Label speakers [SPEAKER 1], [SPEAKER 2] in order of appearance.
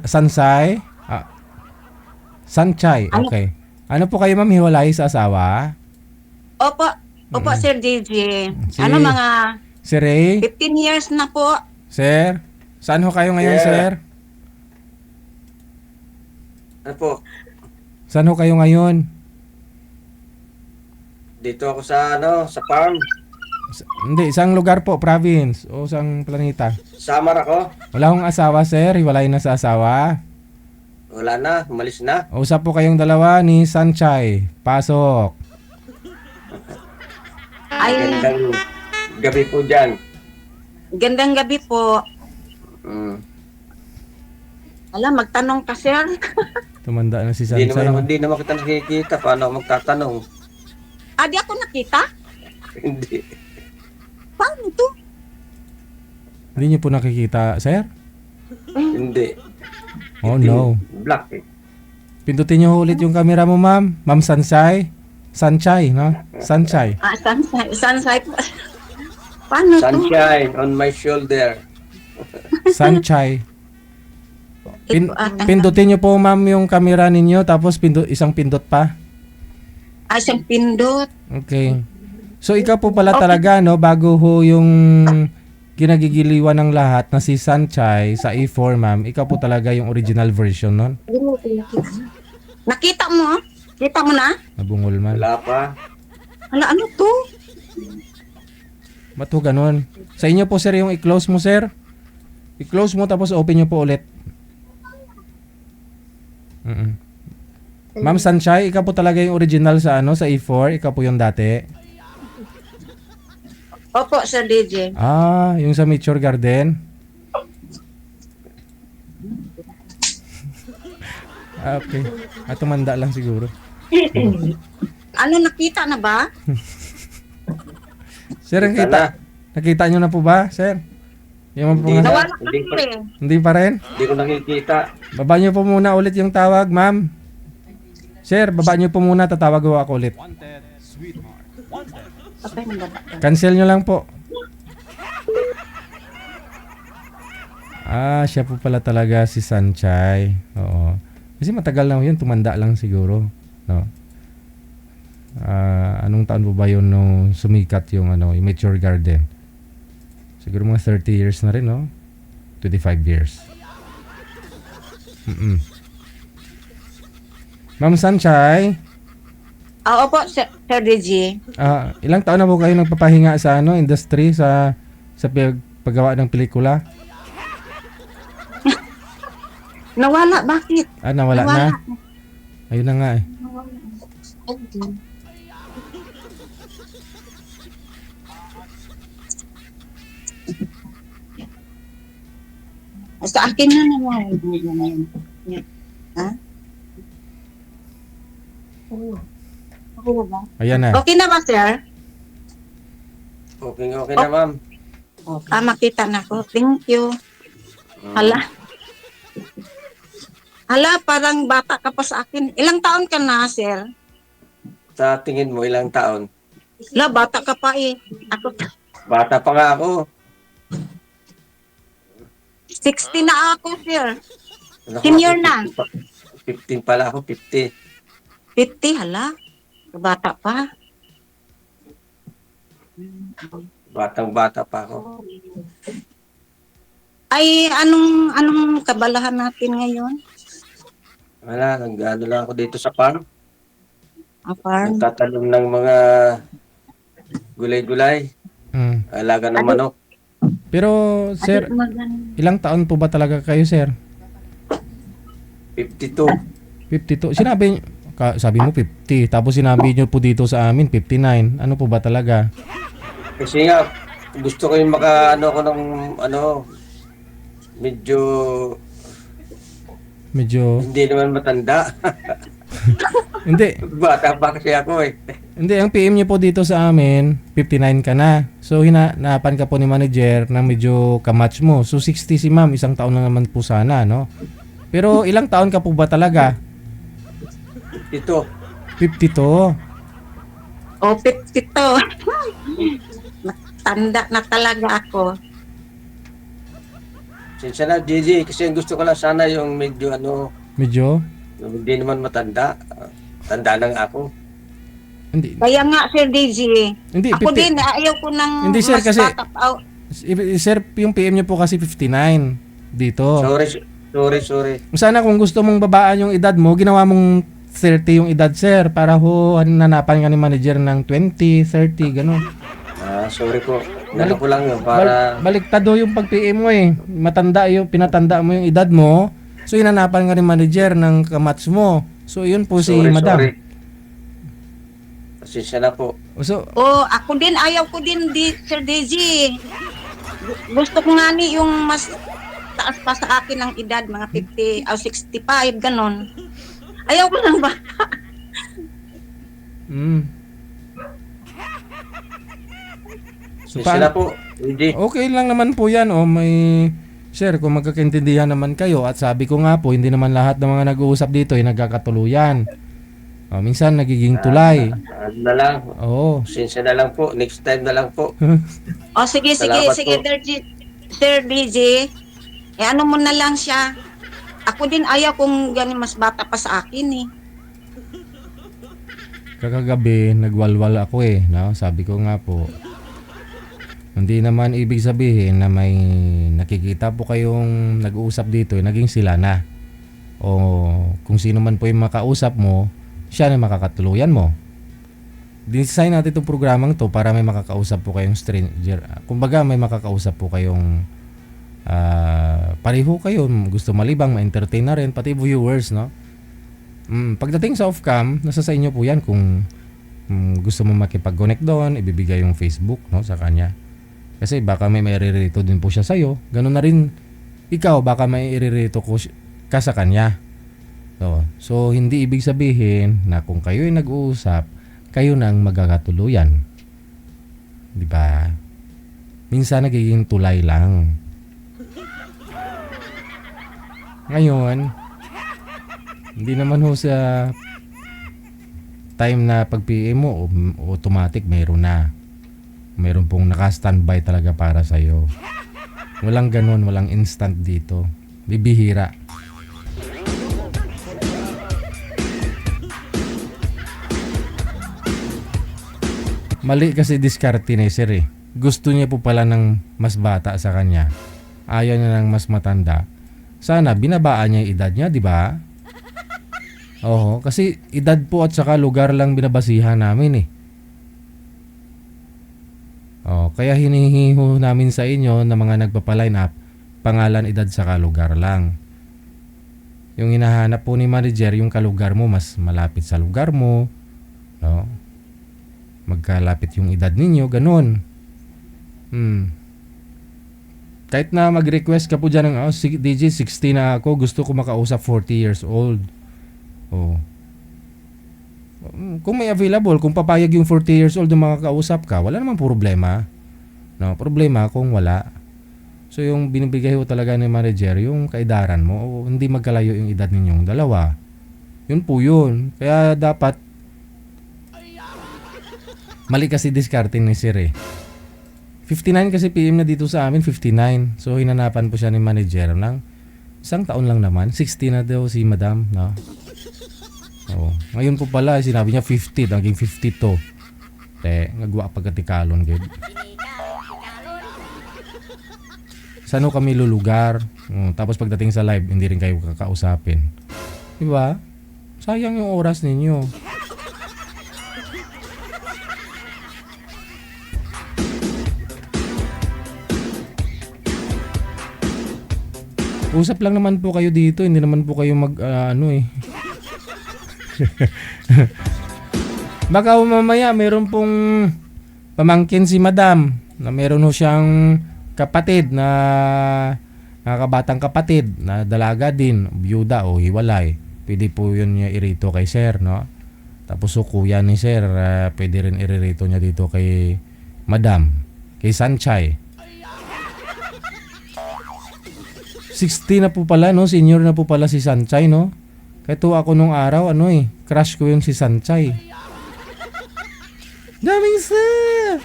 [SPEAKER 1] Sansay? Sanchay,
[SPEAKER 2] Ano?
[SPEAKER 1] okay. Ano po kayo, ma'am, hiwalay sa asawa?
[SPEAKER 2] Opo, opo, Sir DJ.
[SPEAKER 1] Si-
[SPEAKER 2] Ano, mga
[SPEAKER 1] Si Ray?
[SPEAKER 2] 15 years na po.
[SPEAKER 1] Sir? Saan ho kayo ngayon,
[SPEAKER 3] Yeah.
[SPEAKER 1] sir?
[SPEAKER 3] Ano po?
[SPEAKER 1] Saan ho kayo ngayon?
[SPEAKER 3] Dito ako sa sa farm.
[SPEAKER 1] Hindi, isang lugar po, province, o isang planeta.
[SPEAKER 3] Samar ako.
[SPEAKER 1] Wala hong asawa, sir? Hiwalay na sa asawa?
[SPEAKER 3] Wala na, umalis na.
[SPEAKER 1] Usap po kayong dalawa ni Sanchay. Pasok.
[SPEAKER 2] Ay,
[SPEAKER 3] Gandang gabi po dyan.
[SPEAKER 2] gandang gabi po.
[SPEAKER 3] Mm.
[SPEAKER 2] Alam, magtanong ka, Sir.
[SPEAKER 1] Tumanda na si
[SPEAKER 3] Hindi
[SPEAKER 1] Sanchay.
[SPEAKER 3] naman, hindi naman kita nakikita. Paano ako magtatanong?
[SPEAKER 2] Di ako nakita?
[SPEAKER 3] Hindi.
[SPEAKER 2] Paano to?
[SPEAKER 1] Hindi niyo po nakikita, sir?
[SPEAKER 3] Hindi.
[SPEAKER 1] Oh, no.
[SPEAKER 3] Black eh.
[SPEAKER 1] Pindutin niyo ulit yung camera mo, ma'am. Ma'am Sanchay. Sanchay, no? Sanchay.
[SPEAKER 2] Sansay po. Paano to?
[SPEAKER 3] Sunshine on my shoulder.
[SPEAKER 1] Sanchay. Pindutin niyo po, ma'am, yung camera ninyo. Tapos isang pindot pa.
[SPEAKER 2] Siyang pindot.
[SPEAKER 1] Okay. So, ikaw po pala talaga, no? Bago ho yung kinagigiliwan ng lahat na si Sanchay sa A4, ma'am. Ikaw po talaga yung original version nun.
[SPEAKER 2] Nakita mo? Kita mo na?
[SPEAKER 1] Nabungol man.
[SPEAKER 3] Wala pa.
[SPEAKER 2] Hala, ano to?
[SPEAKER 1] Ba't ho ganun? Sa inyo po, sir, yung i-close mo, sir. I-close mo tapos open nyo po ulit. Ma'am Sanchay, ikaw po talaga yung original sa sa A4. Ikaw po yung dati.
[SPEAKER 2] Opo, Sir DJ.
[SPEAKER 1] Yung sa Mature Garden. Okay. Tumanda lang siguro.
[SPEAKER 2] Ano, nakita na ba?
[SPEAKER 1] Sir, nakita nyo na po ba, sir? Yung
[SPEAKER 3] Hindi na.
[SPEAKER 2] Nawala ka
[SPEAKER 3] Hindi pa,
[SPEAKER 2] rin.
[SPEAKER 1] Hindi pa rin?
[SPEAKER 3] hindi ko nakikita.
[SPEAKER 1] Baba nyo po muna ulit yung tawag, ma'am. Sir, baba nyo po muna, tatawag ko ako ulit.
[SPEAKER 2] Okay, nababa.
[SPEAKER 1] Cancel nyo lang po. Siya po pala talaga si Sanchay. Oo. Kasi matagal na yun, tumanda lang siguro. No? Anong taon po ba yun nung sumikat yung yung Mature Garden? Siguro mga 30 years na rin, no? 25 years. Ma'am Sanchay,
[SPEAKER 2] Opo, Sir DJ.
[SPEAKER 1] ilang taon na po kayo nagpapahinga sa industry sa paggawa ng pelikula?
[SPEAKER 2] Nawala, bakit?
[SPEAKER 1] Nawala na? Ayun na nga eh.
[SPEAKER 2] Sa akin na naman. Ha?
[SPEAKER 1] Ayan na.
[SPEAKER 2] Okay na ba, Sir?
[SPEAKER 3] Okay na, ma'am.
[SPEAKER 2] Makita na ko. Thank you. Hala. Hala, parang bata ka pa sa akin. Ilang taon ka na, Sir?
[SPEAKER 3] Sa tingin mo, ilang taon?
[SPEAKER 2] Hala, bata ka pa eh. Ako,
[SPEAKER 3] Bata pa nga ako.
[SPEAKER 2] 60 na ako, Sir.
[SPEAKER 3] Ano ko,
[SPEAKER 2] Senior na.
[SPEAKER 3] 15 pala ako, 50.
[SPEAKER 2] 50, hala. Bata pa.
[SPEAKER 3] Batang-bata pa ako.
[SPEAKER 2] Ay, anong kabalahan natin ngayon?
[SPEAKER 3] Wala, nag-ano lang ako dito sa farm.
[SPEAKER 2] Farm?
[SPEAKER 3] Nagtatanong ng mga gulay-gulay. Alaga ng manok.
[SPEAKER 1] Pero, sir, ilang taon po ba talaga kayo, sir?
[SPEAKER 3] 52.
[SPEAKER 1] 52. Sabi mo 50. Tapos sinabi nyo po dito sa amin, 59. Ano po ba talaga?
[SPEAKER 3] Kasi nga, gusto ko yung maka-ano ko ng medyo hindi naman matanda.
[SPEAKER 1] Hindi.
[SPEAKER 3] Bata pa kasi ako eh.
[SPEAKER 1] Hindi, ang PM nyo po dito sa amin, 59 ka na. So, hinanapan ka po ni manager na medyo kamatch mo. So, 60 si ma'am. Isang taon na naman po sana, no? Pero, ilang taon ka po ba talaga?
[SPEAKER 3] Ito.
[SPEAKER 1] 52.
[SPEAKER 2] 52. Tanda na talaga ako.
[SPEAKER 3] Sinsya na, JJ, kasi ang gusto ko lang sana yung medyo ano,
[SPEAKER 1] Medyo?
[SPEAKER 3] yung hindi naman matanda. Tanda na nga ako.
[SPEAKER 1] Hindi.
[SPEAKER 2] Kaya nga, Sir DJ,
[SPEAKER 1] Hindi,
[SPEAKER 2] ako
[SPEAKER 1] 50
[SPEAKER 2] din, ayaw ko ng
[SPEAKER 1] Hindi, sir,
[SPEAKER 2] mas
[SPEAKER 1] kasi-
[SPEAKER 2] bata pa.
[SPEAKER 1] Sir, yung PM nyo po kasi 59 dito.
[SPEAKER 3] Sorry.
[SPEAKER 1] Sana kung gusto mong babaan yung edad mo, ginawa mong 30 yung edad, sir, para ho nanapan ka ni manager ng 20, 30, ganun.
[SPEAKER 3] Sorry po. Nalo ko lang yun para...
[SPEAKER 1] Baliktad ho yung pag-PM mo eh. Pinatanda mo yung edad mo. So, hinanapan ka ni manager ng kamatch mo. So, yun po si madam.
[SPEAKER 3] Sorry. Pasensya na po.
[SPEAKER 1] So,
[SPEAKER 2] Ako din, ayaw ko din, Sir DJ. Gusto ko nga ni yung mas taas pa sa akin ang edad, mga 50 o 65, ganon. Ayaw ko lang ba?
[SPEAKER 3] Pasensya na po, JJ.
[SPEAKER 1] okay lang naman po yan. Sir, kung magkakaintindihan naman kayo at sabi ko nga po, hindi naman lahat ng mga nag-uusap dito ay nagkakatuluyan. Minsan nagiging tulay.
[SPEAKER 3] Ano na lang.
[SPEAKER 1] Oo.
[SPEAKER 3] Pasensya na lang po. Next time na lang po.
[SPEAKER 2] Sige,
[SPEAKER 3] Salamat po.
[SPEAKER 2] Sir DJ. Ano mo na lang siya. Ako din ayaw kung ganin mas bata pa sa akin eh.
[SPEAKER 1] Kakagabi, nagwalwal ako eh. No? Sabi ko nga po, hindi naman ibig sabihin na may nakikita po kayong nag-uusap dito, naging sila na. O kung sino man po yung makausap mo, siya na makakatuluyan mo. Design natin itong programang to para may makakausap po kayong stranger. Kumbaga may makakausap po kayong pareho kayo, gusto malibang, ma-entertain na rin, pati viewers, no? Pagdating sa off-cam, nasa sa inyo po yan kung gusto mo makipag-connect doon, ibibigay yung Facebook, no, sa kanya. Kasi baka may iririto din po siya sa'yo. Ganun na rin ikaw, baka may iririto ka sa kanya. So, hindi ibig sabihin na kung kayo ay nag-uusap, kayo nang magkakatuluyan. Di ba? Minsan nagiging tulay lang. Ngayon, hindi naman ho sa time na pag-PM mo, automatic mayroon na. Mayroon pong naka-standby talaga para sa'yo. Walang ganun, walang instant dito. Bibihira. Mali kasi diskarte ni sir eh. Gusto niya po pala ng mas bata sa kanya. Ayaw niya ng mas matanda. Sana binabaan niya yung edad niya, di ba? Oo, kasi edad po at saka lugar lang binabasihan namin eh. Kaya hinihiho namin sa inyo na mga nagpapaline up, pangalan, edad saka lugar lang. Yung hinahanap po ni manager, yung kalugar mo, mas malapit sa lugar mo. No? Magkalapit yung edad ninyo, ganun. Kahit na mag-request ka po dyan ng DJ 60 na ako, gusto ko makausap 40 years old. Kung may available, kung papayag yung 40 years old na makakausap ka, wala namang problema. No, problema kung wala. So yung binibigay ho talaga ng manager, yung kaedaran mo, hindi magkalayo yung edad ninyong dalawa. Yun po yun. Kaya dapat mali kasi discarding ni Sir eh. 59 kasi PM na dito sa amin, 59. So hinanapan po siya ni manager ng isang taon lang naman. 60 na daw si madam, no? Ngayon po pala, sinabi niya 50, naging 52. Nagwa pagkatikalon, gid. Saan kami lulugar? Tapos pagdating sa live, hindi rin kayo kakausapin. Diba? Sayang yung oras ninyo. Usap lang naman po kayo dito, hindi naman po kayo Baka mamaya meron pong pamangkin si madam na meron ho siyang kapatid na kabatang kapatid na dalaga din, byuda o hiwalay. Pwede po yun niya irito kay sir, no? Tapos kuya ni sir, pwede rin iririto niya dito kay madam, kay Sanchay. 60 na po pala, no? Senior na po pala si Sanchay, no? Kaya tuwa ako nung araw, crush ko yung si Sanchay. Daming sir!